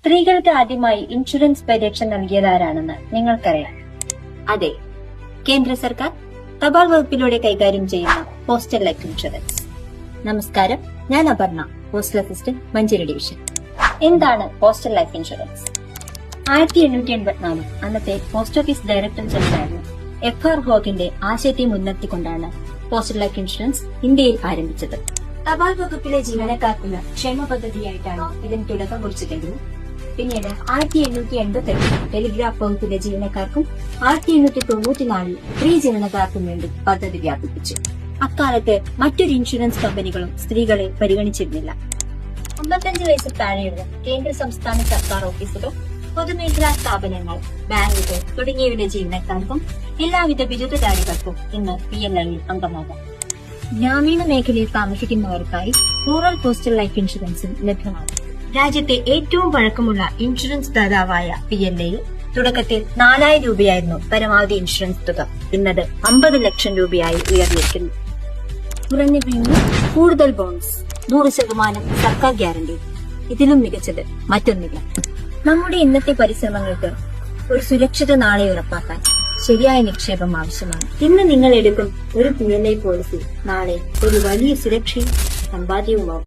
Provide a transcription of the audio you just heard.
സ്ത്രീകൾക്ക് ആദ്യമായി ഇൻഷുറൻസ് പരിരക്ഷ നൽകിയതാരാണെന്ന് നിങ്ങൾക്കറിയാം? അതെ, കേന്ദ്ര സർക്കാർ തപാൽ വകുപ്പിലൂടെ കൈകാര്യം ചെയ്യുന്ന പോസ്റ്റൽ ലൈഫ് ഇൻഷുറൻസ്. നമസ്കാരം, ഞാൻ Aparna, postal assistant, Manjeri division. എന്താണ് പോസ്റ്റൽ ലൈഫ് ഇൻഷുറൻസ്? 1884 അന്നത്തെ പോസ്റ്റ് ഓഫീസ് ഡയറക്ടർ ജനറലായിരുന്ന FR ഹോഗിന്റെ ആശയത്തെ മുൻനിർത്തിക്കൊണ്ടാണ് പോസ്റ്റൽ ലൈഫ് ഇൻഷുറൻസ് ഇന്ത്യയിൽ ആരംഭിച്ചത്. തപാൽ വകുപ്പിലെ ജീവനക്കാർക്കുള്ള ക്ഷേമ പദ്ധതിയായിട്ടാണ് ഇതിന് തുടക്കം കുറിച്ചതെങ്കിലും പിന്നീട് 1888 ടെലിഗ്രാഫ് വകുപ്പിലെ ജീവനക്കാർക്കും 1894 സ്ത്രീ ജീവനക്കാർക്കും വേണ്ടി പദ്ധതി വ്യാപിപ്പിച്ചു. അക്കാലത്ത് മറ്റൊരു ഇൻഷുറൻസ് കമ്പനികളും സ്ത്രീകളെ പരിഗണിച്ചിരുന്നില്ല. 55 വയസ്സിൽ താഴെയുള്ള കേന്ദ്ര സംസ്ഥാന സർക്കാർ ഓഫീസുകൾ, പൊതുമേഖലാ സ്ഥാപനങ്ങൾ, ബാങ്കുകൾ തുടങ്ങിയവരുടെ ജീവനക്കാർക്കും എല്ലാവിധ ബിരുദധാരികൾക്കും ഇന്ന് PLI അംഗമാകാം. ഗ്രാമീണ മേഖലയിൽ താമസിക്കുന്നവർക്കായി റൂറൽ പോസ്റ്റൽ ലൈഫ് ഇൻഷുറൻസും ലഭ്യമാണ്. രാജ്യത്തെ ഏറ്റവും പഴക്കമുള്ള ഇൻഷുറൻസ് ദാതാവായ PLI തുടക്കത്തിൽ 4000 രൂപയായിരുന്നു പരമാവധി ഇൻഷുറൻസ് തുക. ഇന്നത് 50 ലക്ഷം രൂപയായി ഉയർന്നിരിക്കുന്നു. കുറഞ്ഞ പ്രീമിയം, കൂടുതൽ ബോണസ്, 100% സർക്കാർ ഗ്യാരണ്ടി. ഇതിലും മികച്ചത് മറ്റൊന്നില്ല. നമ്മുടെ ഇന്നത്തെ പരിശ്രമങ്ങൾക്ക് ഒരു സുരക്ഷിത നാളെ ഉറപ്പാക്കാൻ ശരിയായ നിക്ഷേപം ആവശ്യമാണ്. ഇന്ന് നിങ്ങൾ എടുക്കും ഒരു PLI പോളിസി നാളെ ഒരു വലിയ സുരക്ഷയും സമ്പാദ്യവുമാവും.